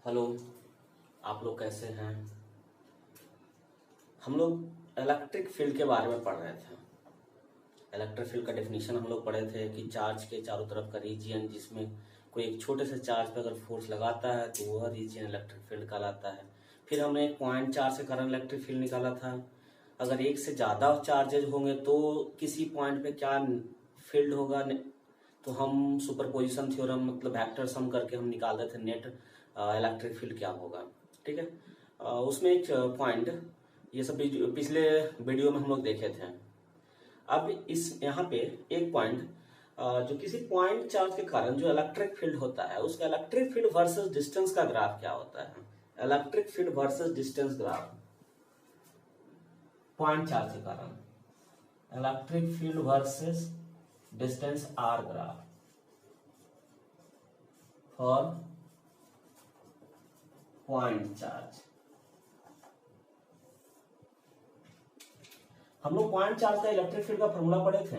Hello. आप लोग कैसे हैं? हम लोग इलेक्ट्रिक फील्ड के बारे में पढ़ रहे थे। इलेक्ट्रिक फील्ड का डेफिनेशन हम लोग पढ़े थे कि चार्ज के चारों तरफ का रीजियन जिसमें कोई एक छोटे से चार्ज पर अगर फोर्स लगाता है तो वह रीजियन इलेक्ट्रिक फील्ड कहलाता है। फिर हमने एक पॉइंट चार्ज से करंट इलेक्ट्रिक फील्ड निकाला था। अगर एक से ज़्यादा चार्जेज होंगे तो किसी पॉइंट पे क्या फील्ड होगा, तो हम सुपरपोजिशन थ्योरम मतलब वेक्टर सम करके हम निकाल देते थे नेट इलेक्ट्रिक फील्ड क्या होगा। ठीक है। उसमें एक पॉइंट, ये सब पिछले वीडियो में हम लोग देखे थे। अब इस यहाँ पे एक पॉइंट, जो किसी पॉइंट चार्ज के कारण जो इलेक्ट्रिक फील्ड होता है उसका इलेक्ट्रिक फील्ड वर्सेस डिस्टेंस का ग्राफ क्या होता है। Electric field versus distance graph point charge के कारण, electric field versus distance r graph for point charge. हम लोग पॉइंट चार्ज का इलेक्ट्रिक फील्ड का फॉर्मूला पढ़े थे,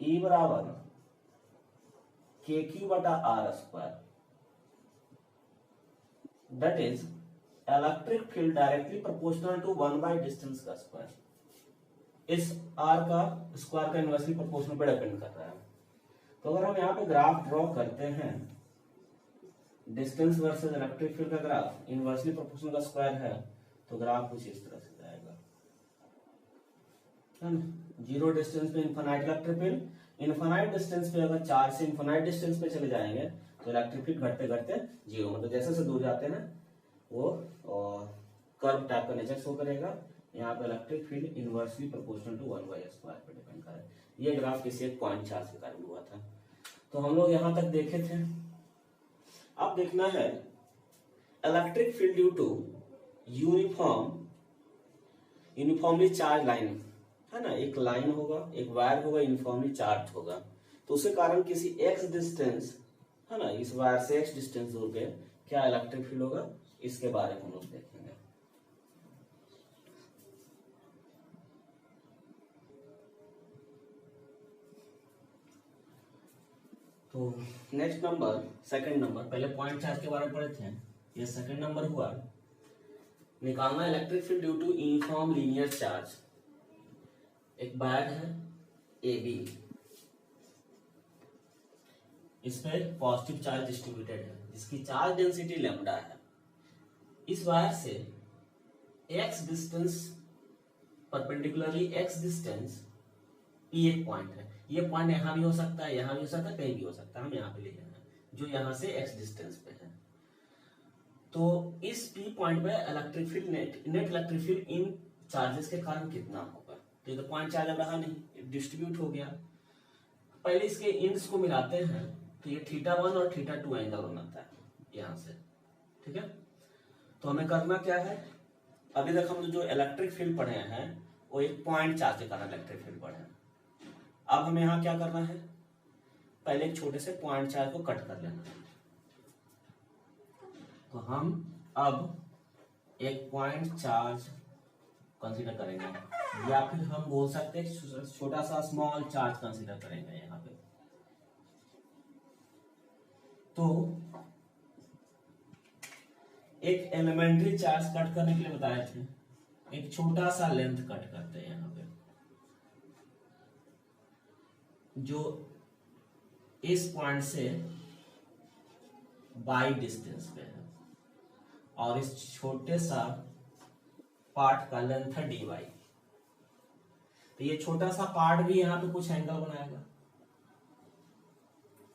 E बराबर KQ बटा r square, that is electric field directly proportional to 1 by distance का स्क्वायर। इस आर का स्क्वायर का इनवर्सली प्रोपोर्शनल पे डिपेंड कर रहा है। तो अगर हम यहाँ पे ग्राफ ड्रॉ करते हैं, डिस्टेंस वर्सेस इलेक्ट्रिक फील्ड का ग्राफ इनवर्सली प्रोपोर्शनल का स्क्वायर है, तो ग्राफ कुछ इस तरह से जाएगा, है ना। जीरो डिस्टेंस पे infinite electric field, infinite distance पे अगर चार्ज से इनफाइनाइट डिस्टेंस पे चले जाएंगे तो इलेक्ट्रिक फील्ड घटते घटते जीरो, मतलब जैसे से दूर जाते हैं वो कर्व टाइप का नेचर शो करेगा। यहाँ पे electric field inversely proportional to 1 by square पे डिपेंड करे। ये ग्राफ किसी एक पॉइंट चार्ज के कारण हुआ था। तो हम लोग यहाँ तक देखे थे। अब देखना है electric field due to uniformly charge line, है ना। एक लाइन होगा, एक वायर होगा, यूनिफॉर्मली चार्ज होगा, तो उसके कारण किसी एक्स डिस्टेंस, है ना, इस वायर से एक्स डिस्टेंस दूर पे क्या इलेक्ट्रिक फील्ड होगा, इसके बारे में हम लोग देखेंगे। तो नेक्स्ट नंबर, सेकंड नंबर, पहले पॉइंट चार्ज के बारे में पढ़े थे, ये सेकंड नंबर हुआ निकालना electric field due to uniform linear charge. एक वायर है AB, इस पे पॉजिटिव चार्ज डिस्ट्रीब्यूटेड है जिसकी चार्ज डेंसिटी लैम्डा है। इस वायर से x distance perpendicularly x distance P एक पॉइंट है। ये पॉइंट यहां भी हो सकता है, यहां भी हो सकता है, कहीं भी हो सकता है, हम यहां पे ले रहे हैं जो यहां से x डिस्टेंस पे है। तो इस P पॉइंट पे electric field net electric field इन चार्जेस के कारण कितना होगा। तो ये तो पॉइंट चार्ज अब रहा नहीं, डिस्ट्रीब्यूट हो गया। पहले इसके इंड्स को मिलाते हैं तो ये θ1 और θ2 एंगल बनाता है यहां से। ठीक है। तो हमें करना क्या है, अभी तक हम जो इलेक्ट्रिक फील्ड पढ़े हैं वो एक पॉइंट चार्ज के कारण इलेक्ट्रिक फील्ड पढ़े हैं। अब हमें यहाँ क्या करना है, पहले एक छोटे से पॉइंट चार्ज को कट कर लेना है। तो हम अब एक पॉइंट चार्ज कंसीडर करेंगे, या फिर हम बोल सकते हैं छोटा सा स्मॉल चार्ज कंसीडर करेंगे यहाँ पे। तो एक एलिमेंट्री चार्ज कट करने के लिए बताए थे, एक छोटा सा लेंथ कट करते हैं यहाँ पे, जो इस पॉइंट से बाई डिस्टेंस पे है, और इस छोटे सा पार्ट का लेंथ है dy। तो ये छोटा सा पार्ट भी यहां पे कुछ एंगल बनाएगा,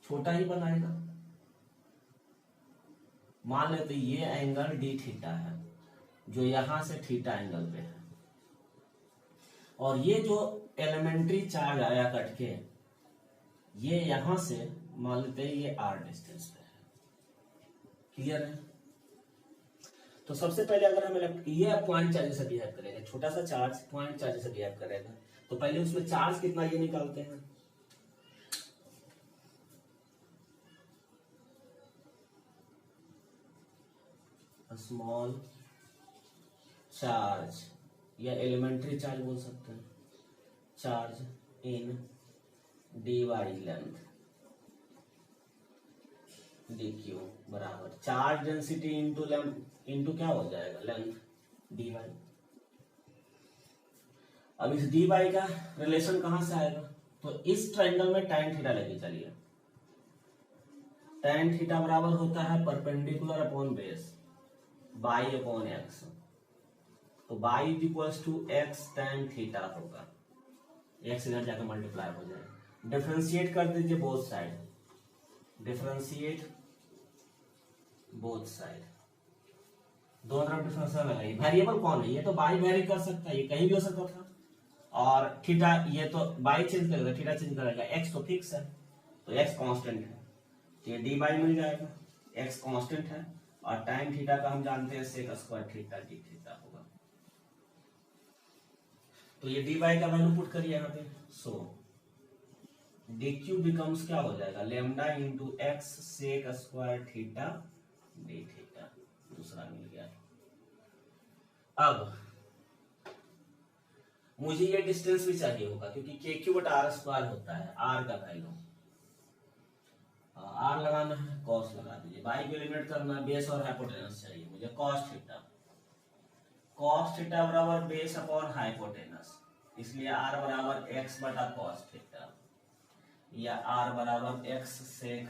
छोटा ही बनाएगा। मान लेते ये एंगल d थीटा है जो यहां से थीटा एंगल पे है, और ये जो एलिमेंट्री चार्ज आया कट के ये यहां से मान लेते हैं ये r डिस्टेंस पे है। क्लियर है। तो सबसे पहले अगर हम ये पॉइंट चार्ज जैसा बिहेव करेगा, छोटा सा चार्ज पॉइंट चार्ज जैसा बिहेव करेगा, तो पहले उसमें चार्ज कितना ये निकालते हैं। स्मॉल चार्ज या एलिमेंट्री चार्ज बोल सकते हैं, charge in dy length D Q बराबर चार्ज डेंसिटी इंटू क्या हो जाएगा लेंथ डी वाई। अब इस डी वाई का रिलेशन कहां से आएगा, तो इस ट्रायंगल में tan थीटा लेके चलिए। tan थीटा बराबर होता है perpendicular upon base by upon x, तो by is equals to x tan theta होगा, एक्स इधर जाकर मल्टीप्लाई हो जाएगा। डिफरेंशिएट कर दीजिए both side, differentiate both side, दोनों तरफ डिफरेंशियल लगाइए। वेरिएबल कौन है, ये तो बाई वेरी कर सकता है, ये कहीं भी हो सकता था, और थीटा ये तो बाई चेंज करेगा, थीटा चेंज करेगा, एक्स तो फिक्स है, तो एक्स कांस्टेंट है, तो ये डी बाई मिल जाएगा, एक्स कांस्टेंट है, और tan थीटा का हम जानते हैं sec square theta d theta होगा। तो ये डी बाई का वैल्यू पुट करिए यहाँ पे, सो डी क्यू बिकम्स क्या हो जाएगा, lambda into x sec square theta d theta, दूसरा मिल गया। अब मुझे ये डिस्टेंस भी चाहिए होगा, क्योंकि के क्यू बटा आर स्क्वायर होता है, आर का वैल्यू, आर लगाना है कॉस लगा दीजिए, बाई को एलिमिनेट करना है, बेस और हाइपोटेनस चाहिए मुझे, कॉस थीटा बराबर बेस अपॉन हाइपोटेनस, इसलिए आर बराबर एक्स बटा कॉस थीटा, या आर बराबर एक्स सेक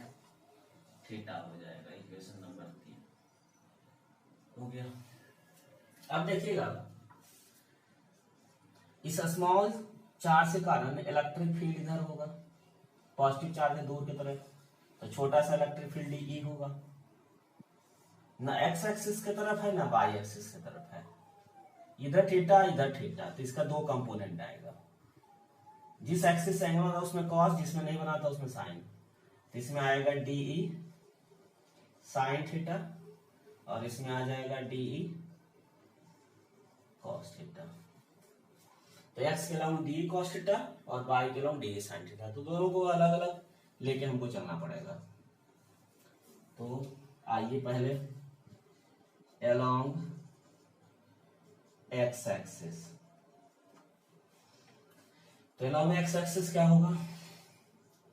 थीटा हो जाएगा, इक्वेशन नंबर 3 हो गया। अब देखिएगा इस स्मॉल चार्ज के कारण इलेक्ट्रिक फील्ड इधर होगा, पॉजिटिव चार्ज है दूर की तरफ, तो छोटा सा इलेक्ट्रिक फील्ड ई होगा, ना एक्स एक्सिस की तरफ है ना वाई एक्सिस की तरफ है, इधर थीटा, तो इसका दो कंपोनेंट आएगा, जिस एक्सिस से एंगल होगा उसमें कॉस, जिसमें नहीं बनाता उसमें साइन, तो इसमें आएगा डीई साइन थीटा, और इसमें आ जाएगा डीई कॉस थीटा, तो एक्स के अलावा डी कॉस थीटा और वाई के अलावा डी साइन थीटा, तो दोनों को अलग अलग लेके हमको चलना पड़ेगा। तो आइए पहले अलोंग एक्स एक्सिस, तो अलोंग एक्स एक्सिस क्या होगा,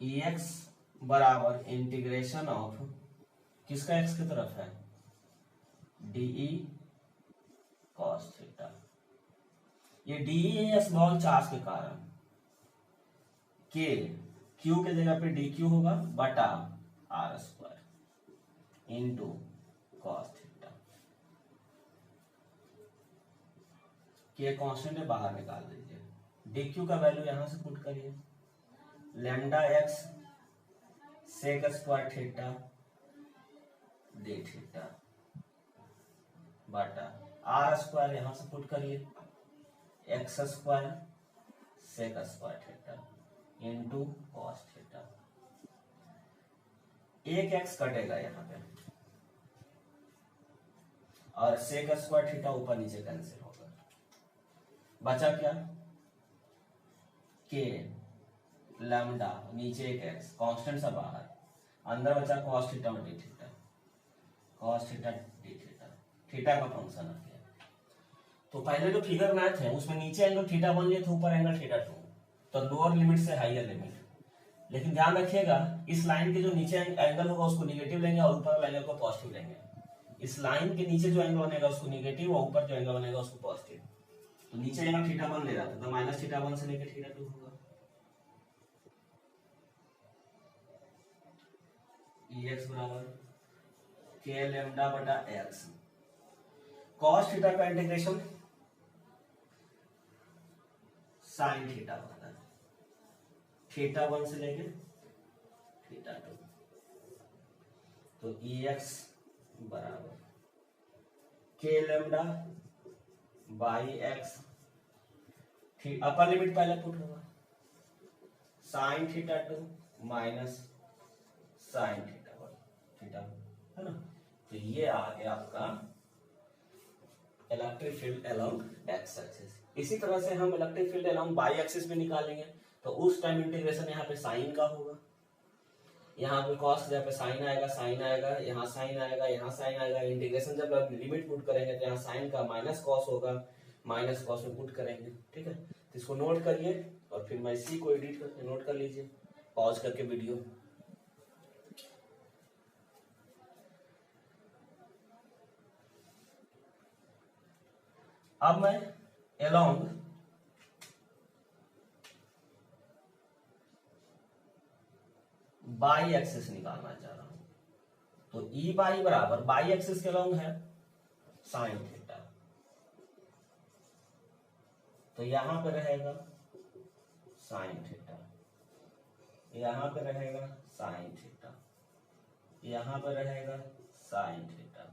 ई एक्स बराबर इंटीग्रेशन ऑफ किसका एक्स की तरफ है, डीई कॉस थीटा, ये डीई है स्मॉल चार्ज के कारण, के क्यू के जगह पे डी क्यू होगा बटा r square into cos theta, k constant है बाहर निकाल दीजिए, डी क्यू का वैल्यू यहां से पुट करिए, lambda x sec square theta d theta बटा आर स्क्वायर यहां से पुट करिए, x square sec square theta into cos theta, एक एक्स कटेगा यहाँ पे, और सेक स्क्वायर थीटा ऊपर नीचे कैंसिल होगा, बचा क्या, के लैम्डा नीचे एक एक्स कांस्टेंट सा बाहर, अंदर बचा कॉस थीटा और D theta, cos theta d theta, theta का फंक्शन है। तो पहले जो फिगर मैथ है उसमें नीचे एंगल थीटा 1 लिए थे, ऊपर एंगल थीटा 2, तो लोअर लिमिट से हायर लिमिट, लेकिन ध्यान रखिएगा इस लाइन के जो नीचे एंगल होगा उसको नेगेटिव लेंगे और ऊपर वाले एंगल को पॉजिटिव लेंगे, इस लाइन के नीचे जो एंगल बनेगा उसको नेगेटिव और ऊपर जो एंगल बनेगा उसको पॉजिटिव, तो नीचे एंगल थीटा 1 ले रहा था तो माइनस थीटा 1 से लेकर थीटा 2 होगा, एक्स बराबर के लैम्डा बटा एक्स, कॉस थीटा का इंटीग्रेशन साइन थीटा होता है, थीटा 1 से लेके थीटा 2, तो ई एक्स बराबर k lambda by x, upper limit पहले पुट होगा, sine theta 2 minus sine theta 1 theta है ना, तो ये आ गया आपका electric field along x axis. इसी तरह से हम electric field along y axis भी निकालेंगे, तो उस टाइम इंटीग्रेशन यहाँ पे साइन का होगा, यहाँ पे कॉस जगह पे साइन आएगा, साइन आएगा, यहाँ साइन आएगा, यहाँ साइन आएगा, इंटीग्रेशन जब लिमिट पुट करेंगे तो यहाँ साइन का माइनस कॉस होगा, माइनस कॉस में पुट करेंगे, ठीक है, तो इसको नोट करिए और फिर मैं इसी को एडिट करके नोट कर लीजिए, पॉज करके वीडियो। अब मैं अलोंग बाई एक्सिस निकालना चाह रहा हूं, तो ई बाई बराबर बाई एक्सिस के अलोंग है साइन थीटा, तो यहां पे रहेगा साइन थीटा, यहां पे रहेगा साइन थीटा, यहां पे रहेगा साइन थीटा।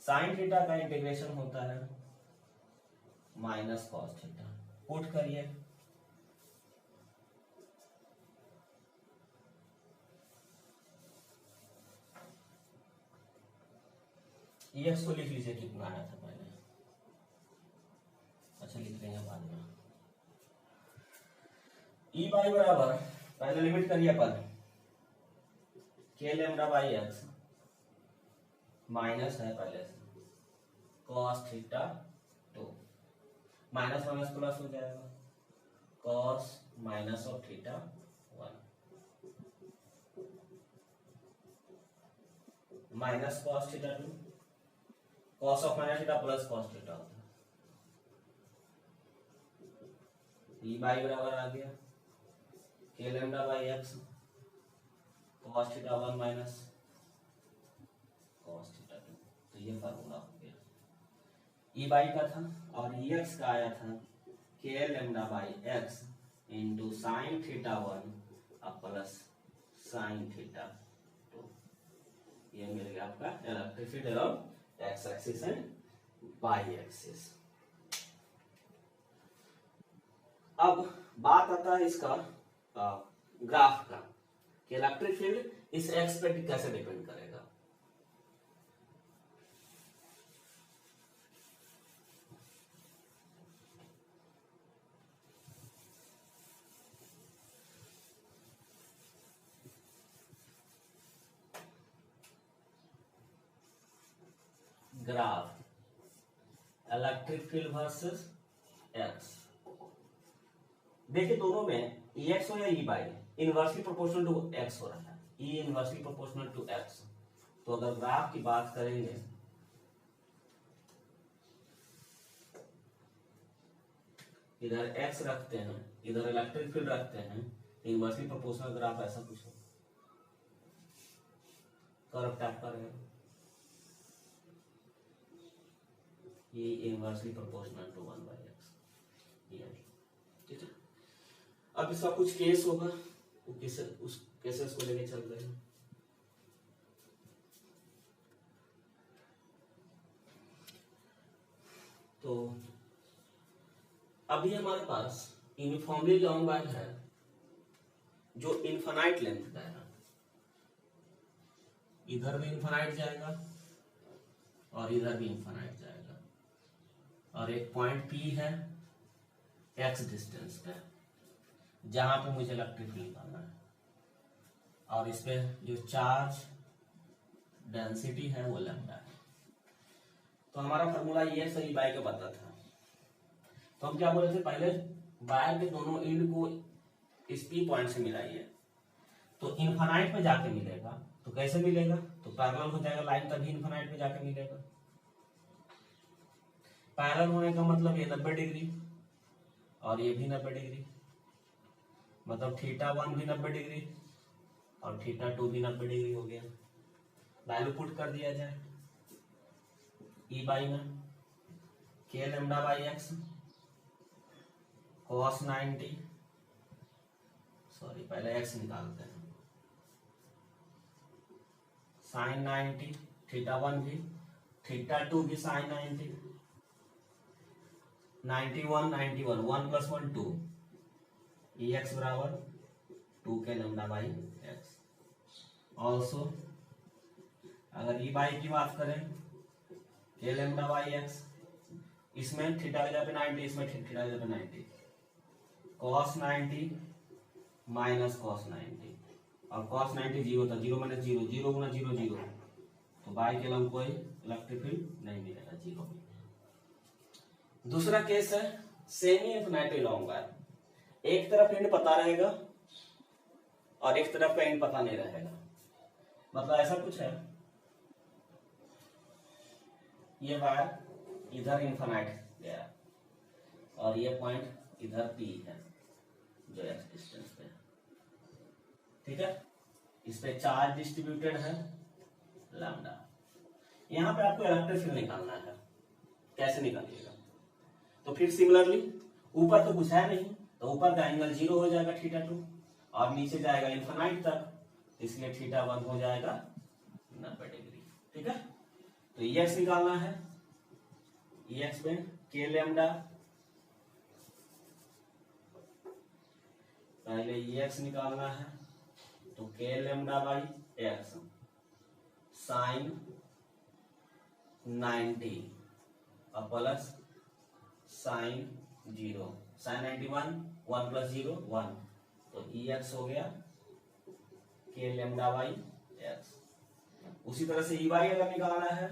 साइन थीटा का इंटीग्रेशन होता है माइनस कॉस थीटा। पुट करिए, एक्स को लिख लीजिए कितना आया था पहले, अच्छा लिख लेंगे बाद में। ई बाई बराबर पहले लिमिट करिए पर के लेमडा बाई एक्स माइनस है पहले से cos theta 2, minus minus plus हो जाएगा cos minus of theta 1 minus cos theta 2, cos of minus theta plus cos theta होता है। ई बाई बराबर आ गया के lambda by x cos theta 1 minus cos theta 2, तो ये फार्मूला हो गया। ई बाई का था और ई एक्स का आया था के lambda by x into sine theta 1 अब प्लस साइन थीटा 2, ये मिल गया आपका electric field around x axis and y axis. अब बात आता है इसका ग्राफ का कि इलेक्ट्रिक फील्ड इस एक्स पे कैसे डिपेंड करेगा। Graph electric field versus x, देखिए दोनों में एक्स हो या E by inversely proportional to x हो रहा है, E inversely proportional to x. तो अगर ग्राफ की बात करेंगे इधर एक्स रखते हैं इधर इलेक्ट्रिक फील्ड रखते हैं, इनवर्सली प्रोपोर्शनल ग्राफ ऐसा कुछ हो, कर्व टाइप का रहेगा, ये inversely proportional to 1 by x, ठीक है। अब इसका कुछ केस होगा, वो उस केसेस को लेके चल रहे हैं। तो अभी हमारे पास यूनिफॉर्मली लॉन्ग वायर है जो इनफाइनाइट लेंथ का है, इधर भी इनफाइनाइट जाएगा और इधर भी इनफाइनाइट जाएगा, और एक पॉइंट P है x डिस्टेंस पे जहां पे मुझे इलेक्ट्रिक फील्ड निकालना है, और इस पे जो चार्ज डेंसिटी है वो लैम्डा है। तो हमारा फॉर्मूला ये सही बाई का पता था, तो हम क्या बोले थे पहले वायर के दोनों एंड को इस P पॉइंट से मिलाइए, तो इनफाइनाइट पे जाके मिलेगा। तो कैसे मिलेगा, तो पैरेलल हो जाएगा लाइन, तभी इनफाइनाइट पे जाके मिलेगा। पैरेलल होने का मतलब ये 90 डिग्री और ये भी 90 डिग्री, मतलब थीटा 1 भी 90 डिग्री और थीटा 2 भी 90 डिग्री हो गया। वैल्यू पुट कर दिया जाए ई बाई में के lambda by x cos 90, sorry पहले एक्स निकालते हैं, साइन 90, थीटा 1 भी थीटा 2 भी साइन 90, 91 91 1 + 1 2, ई एक्स बराबर 2 के लेमडा बाई एक्स। ऑल्सो अगर ई बाई की बात करें के लेमडा बाई एक्स, इसमें थीटा की जगह पे 90, इसमें थीटा की जगह पे 90, cos 90 माइनस cos 90, और cos 90 जीरो था, 0 माइनस 0 0 गुना 0 0, तो बाई के लंब कोई इलेक्ट्रिक फील्ड नहीं मिलेगा, 0। दूसरा केस है सेमी इनफिनिटी लॉन्ग वायर, एक तरफ एंड पता रहेगा और एक तरफ का एंड पता नहीं रहेगा। मतलब ऐसा कुछ है, ये वायर इधर इनफिनिट गया और ये पॉइंट इधर P है जो x डिस्टेंस पे है। ठीक है, इस पे चार्ज डिस्ट्रीब्यूटेड है लैम्डा। यहाँ पे आपको इलेक्ट्रिक फील्ड निकालना है, कैसे निकालिएगा? तो फिर सिमिलरली ऊपर तो कुछ है नहीं, तो ऊपर का एंगल 0 हो जाएगा θ2 और नीचे जाएगा इन्फिनाइट तक, इसलिए θ1 हो जाएगा 90 डिग्री। ठीक है, तो Ex निकालना है, Ex में k लैम्डा, पहले Ex निकालना है तो k lambda by x sine 90 और प्लस साइन 0, साइन 91 1 प्लस 0 1, तो Ex हो गया k लैम्डा बाई x। उसी तरह से Ey अगर निकालना है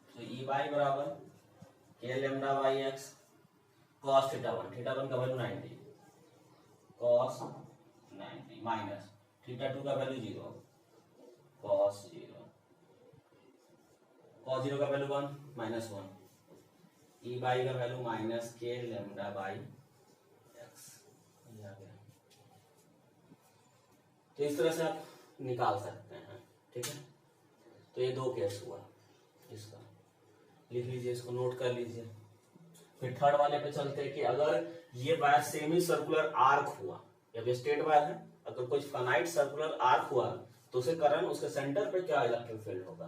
तो Ey बराबर k lambda by x cos θ1 का वैल्यू 90, cos 90 माइनस θ2 का वैल्यू 0, cos 0, cos 0 का वैल्यू 1 माइनस 1, Ey का value minus k lambda by x। तो इस तरह से आप निकाल सकते हैं। ठीक है, तो ये दो केस हुआ, इसका लिख लीजिए, इसको नोट कर लीजिए। फिर थर्ड वाले पे चलते हैं कि अगर ये वायर सेमी सर्कुलर आर्क हुआ, जब स्ट्रेट वायर है, अगर कोई फाइनाइट सर्कुलर आर्क हुआ तो उसे करंट उसके सेंटर पे क्या इलेक्ट्रिक फील्ड होगा?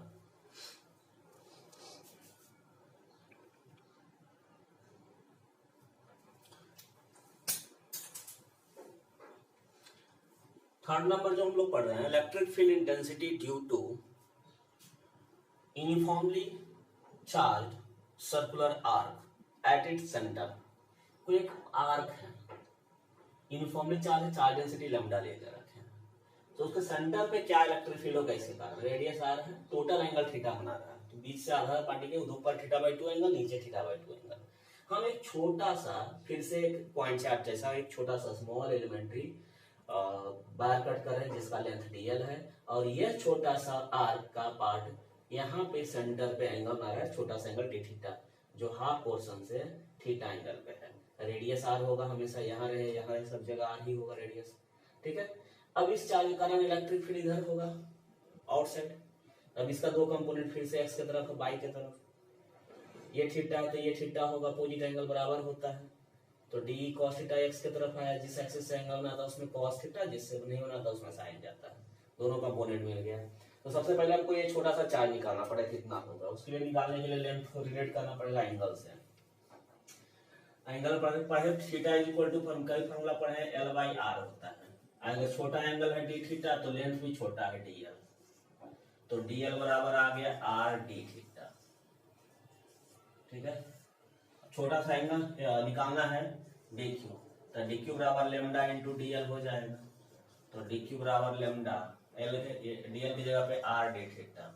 थर्ड नंबर जो हम लोग पढ़ रहे हैं, electric field intensity due to uniformly charge circular arc at its centre. कोई एक आर्क है, यूनिफॉर्मली चार्ज है, चार्ज डेंसिटी लैम्डा ले रखे हैं, तो उसके सेंटर पे क्या इलेक्ट्रिक फील्ड होगा? इसके कारण रेडियस आर है, टोटल एंगल थीटा बना रहा है, तो बीच से आधार पार्टी के ऊपर θ/2 एंगल, नीचे θ/2 एंगल। हम एक छोटा सा फिर से एक पॉइंट चार्ट जैसा एक छोटा सा स्मॉल एलिमेंट्री बार कट कर रहे हैं जिसका लेंथ dl है, और यह छोटा सा आर्क का पार्ट यहाँ पे सेंटर पे एंगल बना रहा है, छोटा सा एंगल d θ, जो हाफ पोर्शन से थीटा एंगल पे है। रेडियस आर होगा, हमेशा यहाँ रहे, यहाँ सब जगह आर ही होगा रेडियस। ठीक है, अब इस चार्ज के कारण इलेक्ट्रिक फील्ड इधर होगा आउटसाइड। अब इसका दो कंपोनेंट फिर से एक्स की तरफ, बाई की तरफ, ये थीटा है तो ये थीटा होगा, अपोजिट एंगल बराबर होता है, तो डी cos थीटा एक्स की तरफ आया, जिस एक्सिस से एंगल बनाता उसमें cos थीटा, जिससे नहीं बनाता उसमें साइन जाता है, दोनों कंपोनेंट मिल गया। तो सबसे पहले आपको ये छोटा सा चार्ज निकालना पड़ेगा, कितना होगा, उसके लिए निकालने के लिए लेंथ को रिलेट करना पड़ेगा एंगल से। एंगल पढ़े theta is equal to formula पढ़े L बाई आर होता है। अगर छोटा एंगल है डी थीटा तो लेंथ भी छोटा है dl, तो dl बराबर आ गया आर डी थीटा। ठीक है, छोटा सा एंगल निकालना है dq, तो dq बराबर लैम्डा इंटू dl हो जाएगा, तो dq बराबर लैम्डा dl की जगह पे r d थीटा,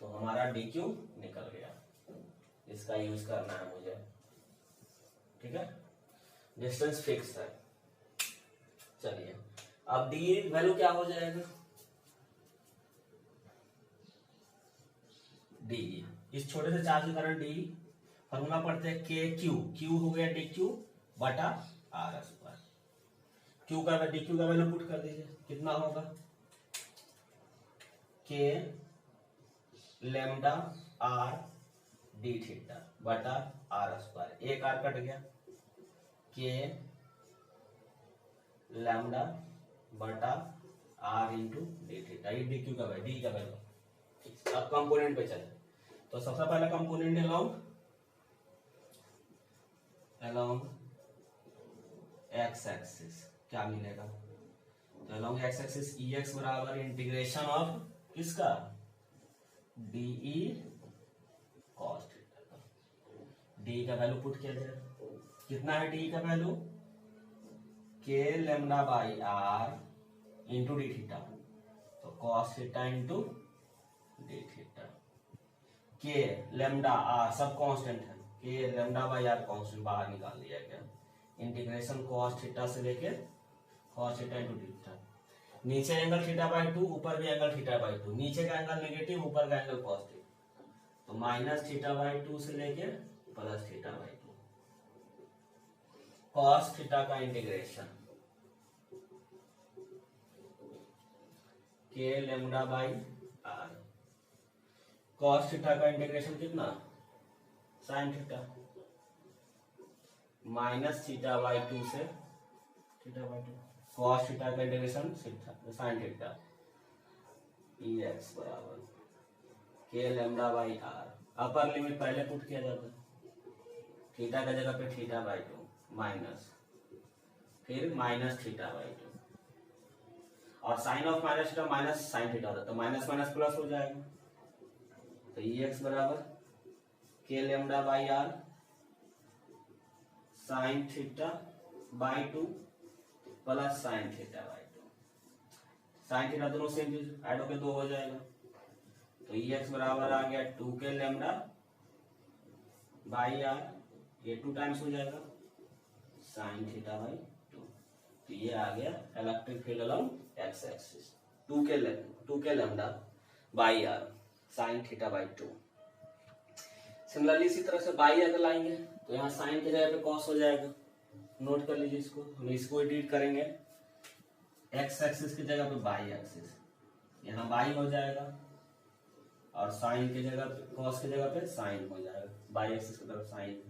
तो हमारा dq निकल गया, इसका यूज करना है मुझे। ठीक है, डिस्टेंस फिक्स है। चलिए अब d वैल्यू क्या हो जाएगा? d, इस छोटे से चार्ज के कारण d फॉर्मूला पढ़ते हैं के क्यू हो गया डी क्यू बटा आर स्क्वायर। क्यू का डी क्यू का वैल्यू पुट कर दीजिए, कितना होगा? के लैम्डा आर डी थीटा बटा आर स्क्वायर, एक आर कट गया, के लैम्डा बटा आर इंटू डी थीटा, ये डी क्यू का वैल्यू, डी का वैल्यू। अब कंपोनेंट पे चले, तो सबसे पहले कंपोनेंट along x एक्सिस क्या मिलेगा? तो along x एक्सिस Ex बराबर इंटीग्रेशन ऑफ किसका? dE cos थीटा का। d का वैल्यू पुट किया जाए, कितना है d का value? k lambda by r into d theta, तो cos theta into d theta. k lambda r सब कांस्टेंट है, k lambda by are constant बाहर निकाल दिया गया, इंटीग्रेशन cos थीटा से लेके cos थीटा इनटू थीटा, नीचे एंगल थीटा बाई 2, ऊपर भी एंगल थीटा बाई 2, नीचे का एंगल नेगेटिव, ऊपर का एंगल पॉजिटिव, तो तो माइनस थीटा बाई 2 से लेके plus theta by 2, cos theta का integration k lambda by r, cos theta का इंटीग्रेशन कितना sine theta, minus theta by 2 से थीटा बाई 2, कॉस थीटा का integration sine theta, E x बराबर k lambda by r. Upper limit पहले put किया जाता है, थीटा का जगह पे थीटा बाई 2 माइनस, फिर माइनस थीटा बाई 2, और sine of minus theta minus sine theta होता है, तो माइनस माइनस प्लस हो जाएगा। तो ई एक्स बराबर k lambda by are sine theta by 2 plus sine theta by 2, sine theta दोनों सेम चीज ऐड होकर 2 हो जाएगा। तो ई एक्स बराबर आ गया 2 के लेमडा बाई आर, ये 2 टाइम्स हो जाएगा साइन थीटा बाई 2। तो ये आ गया electric field along x axis, 2 के lambda by are sine theta by 2। Similarly इसी तरह से बाई अगर लाएंगे तो यहाँ साइन की जगह पे कॉस हो जाएगा, नोट कर लीजिए इसको। हम इसको एडिट करेंगे, एक्स एक्सिस की जगह पे बाई एक्सिस, यहाँ बाई हो जाएगा और साइन की जगह पे कॉस की जगह पे साइन हो जाएगा, बाई एक्सिस की तरफ साइन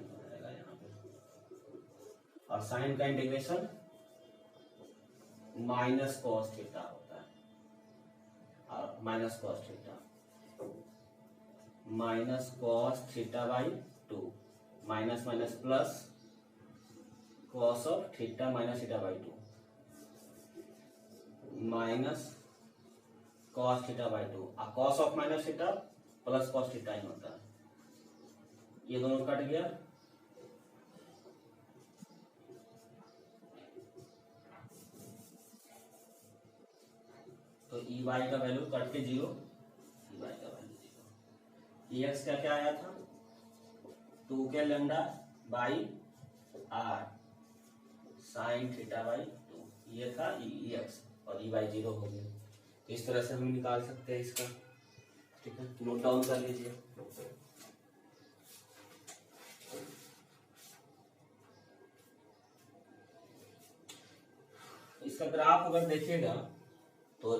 हो जाएगा यहाँ पे, और साइन का इंटीग्रेशन माइनस कॉस थीटा होता है, और minus cos theta minus cos theta by 2, minus minus plus cos of theta minus theta by 2, minus cos theta by 2, और cos of minus theta plus cos theta ही होता है, ये दोनों cut गया। तो ई वाई का वैल्यू कट के 0, ई वाई का वैल्यू 0। ई एक्स का क्या आया था 2 के lambda by are sine theta by 2, ये था ई एक्स, और ई वाई 0 हो गया। तो इस तरह से हम निकाल सकते हैं इसका, ठीक है, नोट डाउन कर लीजिए। इसका ग्राफ अगर देखिएगा तो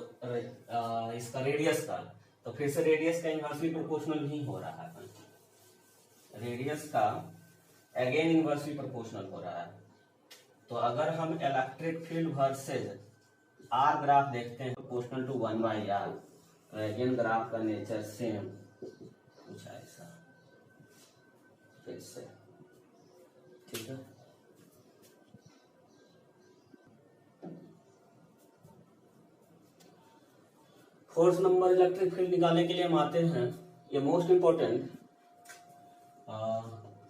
इसका रेडियस का, तो फिर से रेडियस का इनवर्सली प्रोपोर्शनल नहीं हो रहा है, रेडियस का अगेन इनवर्सली प्रोपोर्शनल हो रहा है। तो अगर हम electric field versus r graph देखते हैं प्रोपोर्शनल टू 1 बाई आर, तो अगेन ग्राफ का नेचर सेम कुछ ऐसा, फिर से, ठीक है। फोर्स नंबर इलेक्ट्रिक फील्ड निकालने के लिए हम आते हैं, ये मोस्ट इंपॉर्टेंट,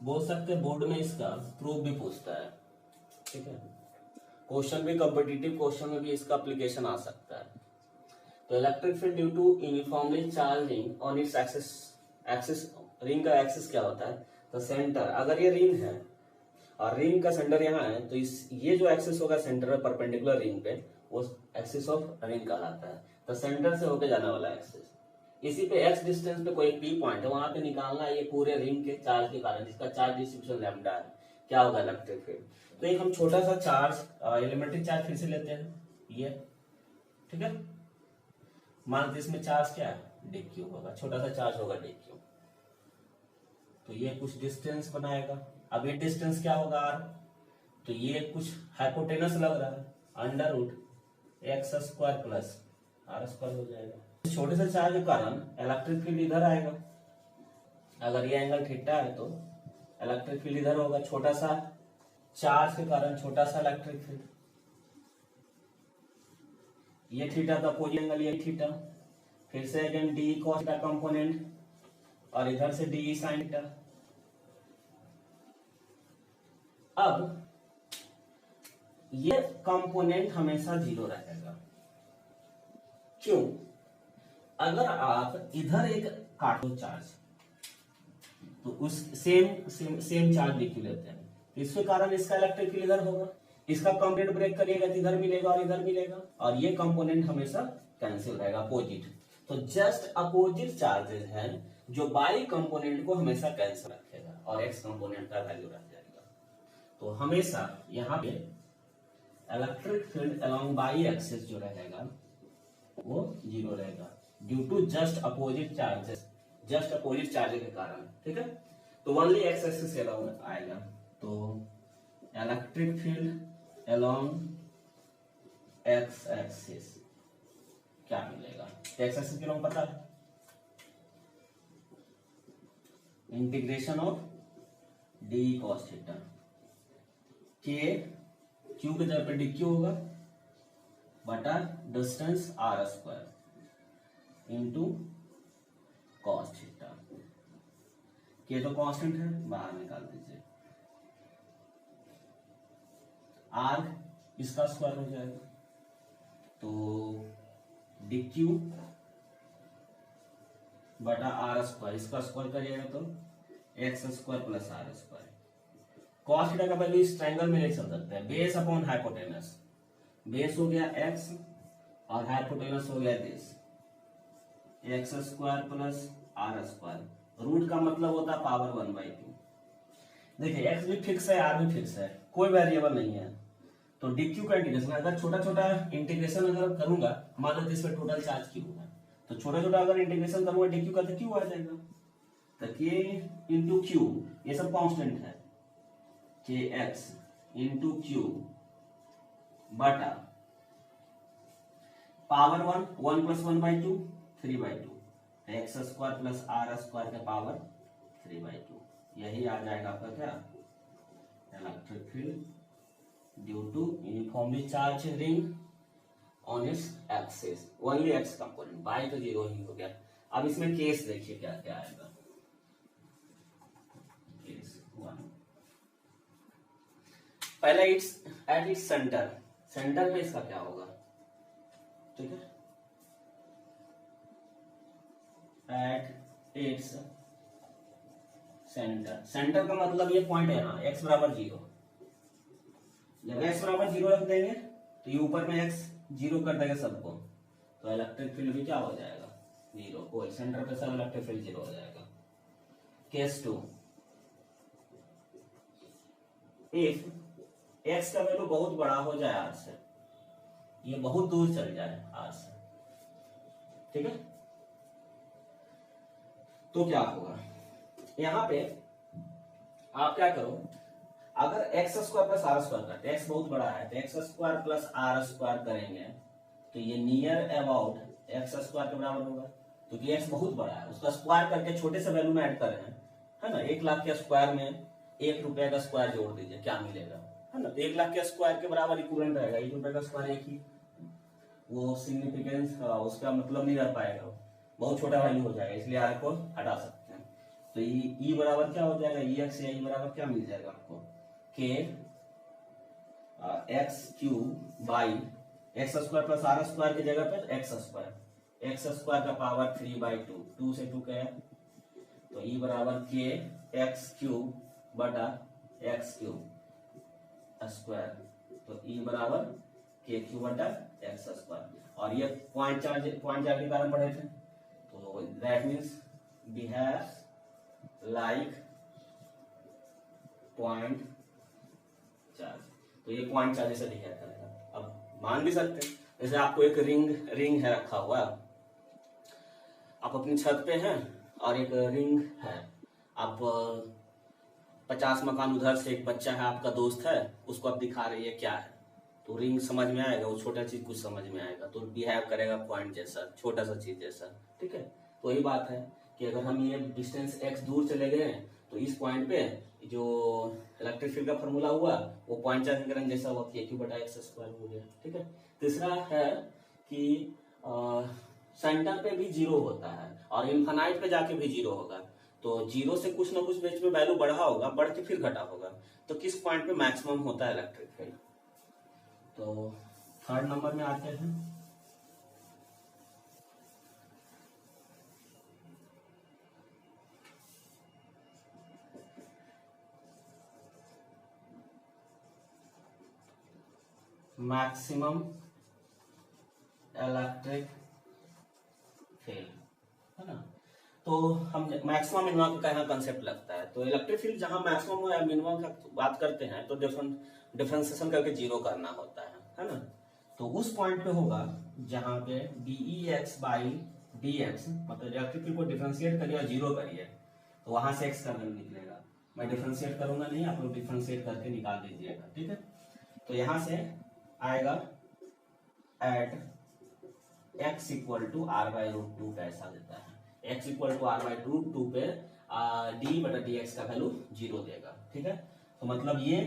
बोल सकते हैं बोर्ड में इसका प्रूफ भी पूछता है, ठीक है, क्वेश्चन भी, कॉम्पिटिटिव क्वेश्चन में भी इसका एप्लीकेशन आ सकता है। तो electric field due to uniformly charge ring on its axis, ring का एक्सिस क्या होता है, तो सेंटर, अगर ये रिंग है और रिंग का सेंटर यहाँ है, तो ये जो एक्सिस होगा सेंटर परपेंडिकुलर रिंग पे, वो एक्सिस ऑफ रिंग कहलाता है। तो सेंटर से होके जाने वाला एक्सिस, इसी पे एक्स डिस्टेंस पे कोई पी पॉइंट है, वहां पे निकालना है ये पूरे रिंग के चार्ज के कारण, जिसका चार्ज डिस्ट्रीब्यूशन लैम्डा है, क्या होगा इलेक्ट्रिक फील्ड। तो एक हम छोटा सा चार्ज, एलिमेंट्री चार्ज फिर से लेते हैं, ये, ठीक है, मान लीजिए इसमें चार्ज क्या है डी क्यू होगा, छोटा सा चार्ज होगा डी क्यू। तो ये कुछ डिस्टेंस बनाएगा, अब ये डिस्टेंस क्या होगा आर, तो ये कुछ हाइपोटेनस लग रहा है, under root x square plus r square हो जाएगा। छोटे से चार्ज के कारण इलेक्ट्रिक फील्ड इधर आएगा, अगर ये एंगल थीटा है तो इलेक्ट्रिक फील्ड इधर होगा, छोटा सा चार्ज के कारण छोटा सा इलेक्ट्रिक फील्ड, ये थीटा का अपोजिट एंगल, ये थीटा, फिर से again D cos theta component, और इधर से डी साइन थीटा। अब ये कंपोनेंट हमेशा 0 रहेगा, क्यों, अगर आप इधर एक काटो चार्ज, तो उस सेम चार्ज लिख लेते हैं, इसके कारण इसका इलेक्ट्रिक फील्ड इधर होगा, इसका कंपोनेंट ब्रेक करिएगा तो इधर मिलेगा और इधर मिलेगा, और ये कंपोनेंट हमेशा कैंसिल रहेगा अपोजिट, तो जस्ट अपोजिट चार्जेस है जो बाई कंपोनेंट को हमेशा कैंसिल रखेगा और एक्स कंपोनेंट का वैल्यू रख जाएगा। तो हमेशा यहाँ पे electric field along y axis जो रहेगा वो 0 रहेगा due to just opposite charges, just opposite charges के कारण। ठीक है, तो ओनली एक्स एक्सिस अलोंग आएगा। तो electric field along x axis क्या मिलेगा? एक्स एक्सिस के लोग पता है, integration of d cos theta के क्यू के जगह पे डी क्यू होगा बटा distance r square into cos theta. के तो कांस्टेंट है, बाहर निकाल दीजिए। आर इसका स्क्वायर हो जाएगा तो डी क्यू बटा आर स्क्वायर, इसका स्क्वायर करिएगा तो x square plus r square. Cos theta का वैल्यू इस ट्रायंगल में लिख सकते हैं, बेस अपॉन हाइपोटेनस। बेस हो गया एक्स और हाइपोटेनस हो गया this, x square plus r square. Root का मतलब होता है पावर 1/2। देखिए एक्स भी फिक्स है, आर भी फिक्स है, कोई वेरिएबल नहीं है। तो डी क्यू का इंटीग्रेशन अगर छोटा छोटा इंटीग्रेशन अगर करूंगा, मान लो इसमें टोटल चार्ज क्यू है, तो छोटा छोटा अगर इंटीग्रेशन करूंगा डी क्यू का तो क्यू आ जाएगा। तो के इंटू क्यू ये सब कांस्टेंट है, के एक्स इंटू क्यू बटा पावर 1 प्लस 1/2 3/2, x square plus r square का पावर 3/2। यही आ जाएगा आपका क्या? Electric field due to uniformly charge ring on its axis, only x component, y तो 0 ही हो गया। अब इसमें केस देखिए क्या क्या आएगा। केस 1, पहले it's eight its centre, centre में इसका क्या होगा? ठीक है, एट इट्स सेंटर, सेंटर का मतलब ये पॉइंट है ना, x बराबर 0। जब x बराबर 0 रख देंगे तो ये ऊपर में x 0 कर देगा सबको, तो इलेक्ट्रिक फील्ड भी क्या हो जाएगा? 0। कोई सेंटर पे सब इलेक्ट्रिक फील्ड 0 हो जाएगा। केस 2, इफ x का वैल्यू बहुत बड़ा हो जाए r से, ये बहुत दूर चल जाए r से, ठीक है, तो क्या होगा? यहां पे आप क्या करो, अगर x square plus r square करते हैं, एक्स बहुत बड़ा है तो x square plus r square करेंगे तो ये नियर अबाउट एक्स स्क्वायर के बराबर होगा, क्योंकि एक्स बहुत बड़ा है, उसका स्क्वायर करके छोटे से वैल्यू में ऐड कर रहे हैं, है ना। 1 लाख के स्क्वायर में 1 रुपए का स्क्वायर जोड़ दीजिए, क्या मिलेगा, है ना। तो 1 लाख के स्क्वायर के बराबर इक्विवेलेंट रहेगा, 1 रुपए का स्क्वायर एक ही, वो सिग्निफिकेंस उसका मतलब नहीं रह पाएगा, बहुत छोटा वैल्यू हो जाएगा, इसलिए आर को हटा सकते हैं। तो ई बराबर क्या हो जाएगा? ई एक्स या ई बराबर क्या मिल जाएगा आपको? K x q by x square plus r square की जगह पे एक्स स्क्वायर का पावर 3/2, 2 से 2 गया, तो ई बराबर के एक्स क्यू बटा एक्स क्यू स्क्वायर, तो ई बराबर के क्यू बटा एक्स स्क्वायर। और ये पॉइंट चार्ज के कारण पढ़े थे, तो that means behave like point charge, तो ये पॉइंट चार्ज से बिहेव करेगा। अब मान भी सकते हैं, जैसे आपको एक रिंग है रखा हुआ, आप अपनी छत पे हैं और एक रिंग है, आप 50 मकान उधर से एक बच्चा है आपका दोस्त है, उसको आप दिखा रही है क्या है, तो रिंग समझ में आएगा, वो छोटा चीज कुछ समझ में आएगा, तो बिहेव करेगा पॉइंट जैसा, छोटा सा चीज जैसा, ठीक है। तो यही बात है कि अगर हम ये डिस्टेंस x दूर चले गए तो इस पॉइंट पे जो इलेक्ट्रिक फील्ड का फॉर्मूला हुआ वो पॉइंट चार्ज करंट जैसा हुआ, के क्यू बटा एक्स स्क्वायर हो गया, ठीक है। तीसरा है कि सेंटर पे भी 0 होता है और इनफाइनाइट पे जाके भी 0 होगा, तो 0 से कुछ ना कुछ बीच में वैल्यू बढ़ा होगा, बढ़ के फिर घटा होगा, तो किस पॉइंट पे मैक्सिमम होता है इलेक्ट्रिक फील्ड? तो थर्ड नंबर में आते हैं, मैक्सिमम इलेक्ट्रिक फील्ड, है ना। तो हम मैक्सिमम मिनिमम का यहाँ कंसेप्ट लगता है। तो इलेक्ट्रिक फील्ड जहाँ मैक्सिमम या मिनिमम का बात करते हैं तो डिफरेंशिएशन करके जीरो करना होता है ना। तो उस पॉइंट पे होगा जहाँ पे dEx बाई dx, मतलब इलेक्ट्रिक फील्ड को डिफरेंशिएट करिए और जीरो करिए तो वहां से x का वैल्यू निकलेगा। मैं डिफरेंशिएट करूंगा नहीं, आप लोग डिफरेंशिएट करके निकाल दीजिएगा, ठीक है। तो यहां से आएगा at x equal to r by root two कैसा देता है, x equal to r by root two पे डी बटा डी एक्स का वैल्यू जीरो देगा, ठीक है। तो मतलब ये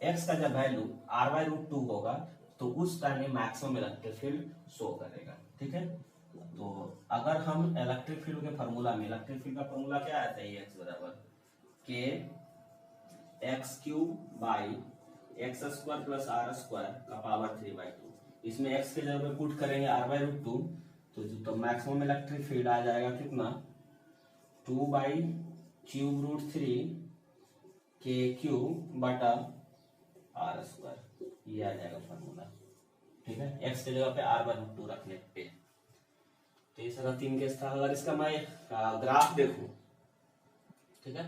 x का जब value r by root two होगा तो उस टाइम में मैक्सिमम इलेक्ट्रिक फील्ड शो करेगा, ठीक है। तो अगर हम इलेक्ट्रिक फील्ड के फार्मूला में, इलेक्ट्रिक फील्ड का फार्मूला क्या आता है, x बराबर k x cube by x square plus r square का पावर 3/2। इसमें x के जगह पे पुट करेंगे आर बाई रूट टू तो मैक्सिमम इलेक्ट्रिक फील्ड आ जाएगा कितना, 2 बाई क्यूब रूट 3 के क्यूब बटा आर स्क्वायर, ये आ जाएगा फार्मूला, ठीक है। x के जगह पे आर बाई रूट टू रखने पे। तो ये सारा 3 केस था। अगर इसका मैं ग्राफ देखूं, ठीक है,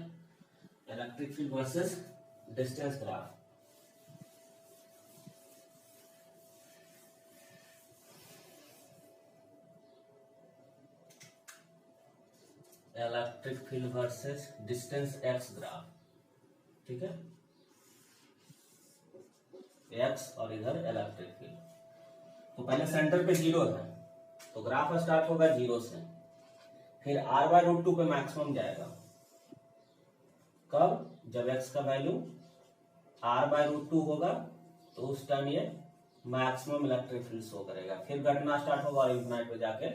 electric field versus distance graph, electric field versus distance x graph, ठीक है, एक्स और इधर इलेक्ट्रिक फील्ड। तो पहले सेंटर पे जीरो है तो ग्राफ स्टार्ट होगा जीरो से, फिर आर बाय रूट टू पे मैक्सिमम जाएगा। कब, जब एक्स का value r by root two होगा तो उस टाइम ये मैक्सिमम इलेक्ट्रिक फील्ड शो करेगा, फिर घटना स्टार्ट होगा और इन्फिनिट पे जाके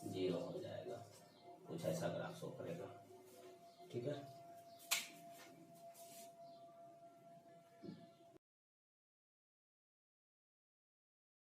जीरो हो जाएगा। कुछ ऐसा ग्राफ शो करेगा, ठीक है।